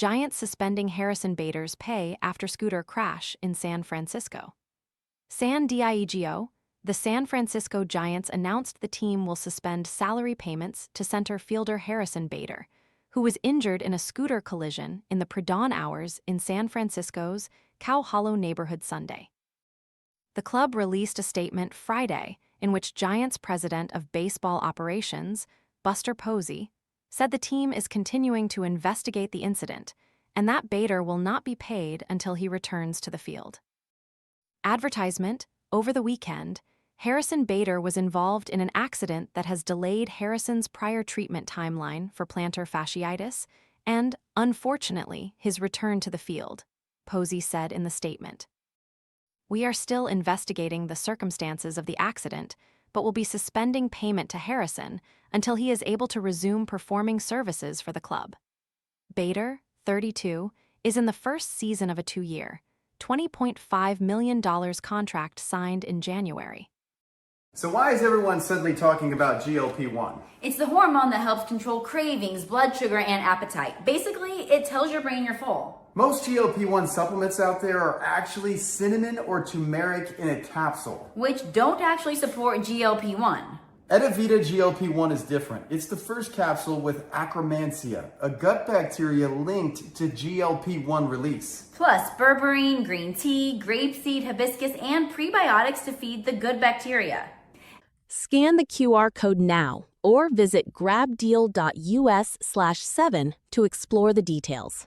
Giants suspending Harrison Bader's pay after scooter crash in San Francisco. San Diego, the San Francisco Giants announced the team will suspend salary payments to center fielder Harrison Bader, who was injured in a scooter collision in the predawn hours in San Francisco's Cow Hollow neighborhood Sunday. The club released a statement Friday in which Giants president of baseball operations, Buster Posey, said the team is continuing to investigate the incident and that Bader will not be paid until he returns to the field. Advertisement Over the weekend, Harrison Bader was involved in an accident that has delayed Harrison's prior treatment timeline for plantar fasciitis and, unfortunately, his return to the field, Posey said in the statement. We are still investigating the circumstances of the accident, but will be suspending payment to Harrison until he is able to resume performing services for the club. Bader, 32, is in the first season of a 2-year, $20.5 million contract signed in January. So why is everyone suddenly talking about GLP-1? It's the hormone that helps control cravings, blood sugar, and appetite. Basically, it tells your brain you're full. Most GLP-1 supplements out there are actually cinnamon or turmeric in a capsule, Which don't actually support GLP-1. Adavita GLP-1 is different. It's the first capsule with Akkermansia, a gut bacteria linked to GLP-1 release. Plus berberine, green tea, grapeseed, hibiscus, and prebiotics to feed the good bacteria. Scan the QR code now or visit grabdeal.us/7 to explore the details.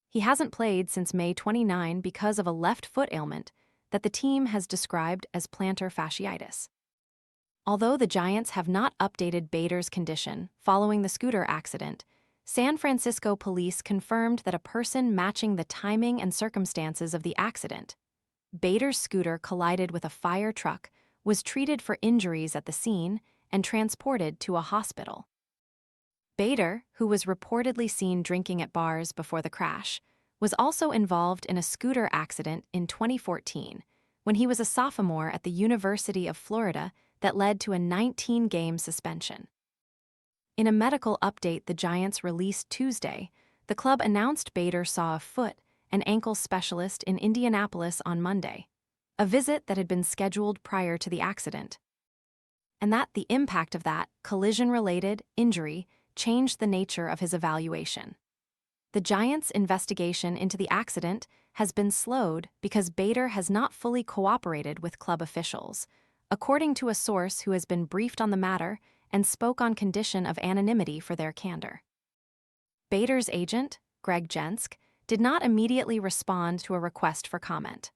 He hasn't played since May 29 because of a left foot ailment that the team has described as plantar fasciitis. Although the Giants have not updated Bader's condition following the scooter accident, San Francisco police confirmed that a person matching the timing and circumstances of the accident, Bader's scooter collided with a fire truck, was treated for injuries at the scene and transported to a hospital. Bader, who was reportedly seen drinking at bars before the crash, was also involved in a scooter accident in 2014 when he was a sophomore at the University of Florida that led to a 19-game suspension. In a medical update the Giants released Tuesday, the club announced Bader saw a foot and ankle specialist in Indianapolis on Monday, a visit that had been scheduled prior to the accident, and that the impact of that collision-related injury changed the nature of his evaluation. The Giants' investigation into the accident has been slowed because Bader has not fully cooperated with club officials, according to a source who has been briefed on the matter and spoke on condition of anonymity for their candor. Bader's agent, Greg Jensk, did not immediately respond to a request for comment.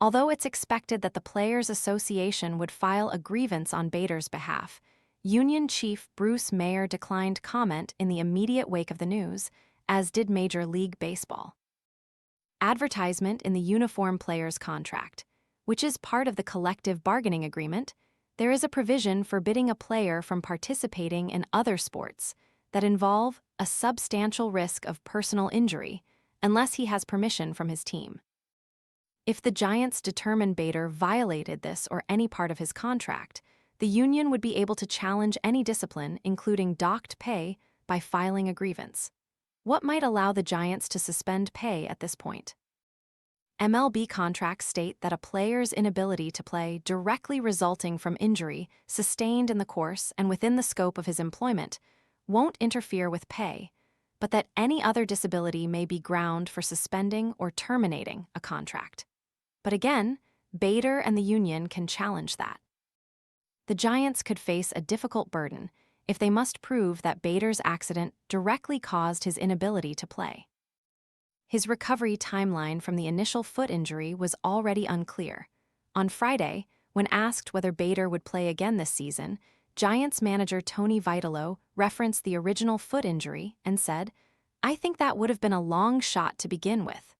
Although it's expected that the Players Association would file a grievance on Bader's behalf, Union Chief Bruce Mayer declined comment in the immediate wake of the news, as did Major League Baseball. Advertisement in the uniform player's contract, which is part of the collective bargaining agreement, there is a provision forbidding a player from participating in other sports that involve a substantial risk of personal injury unless he has permission from his team. If the Giants determine Bader violated this or any part of his contract, the union would be able to challenge any discipline, including docked pay, by filing a grievance. What might allow the Giants to suspend pay at this point? MLB contracts state that a player's inability to play directly resulting from injury sustained in the course and within the scope of his employment won't interfere with pay, but that any other disability may be ground for suspending or terminating a contract. But again, Bader and the union can challenge that. The Giants could face a difficult burden if they must prove that Bader's accident directly caused his inability to play. His recovery timeline from the initial foot injury was already unclear. On Friday, when asked whether Bader would play again this season, Giants manager Tony Vitalo referenced the original foot injury and said, "I think that would have been a long shot to begin with."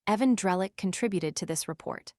Evan Drellick contributed to this report.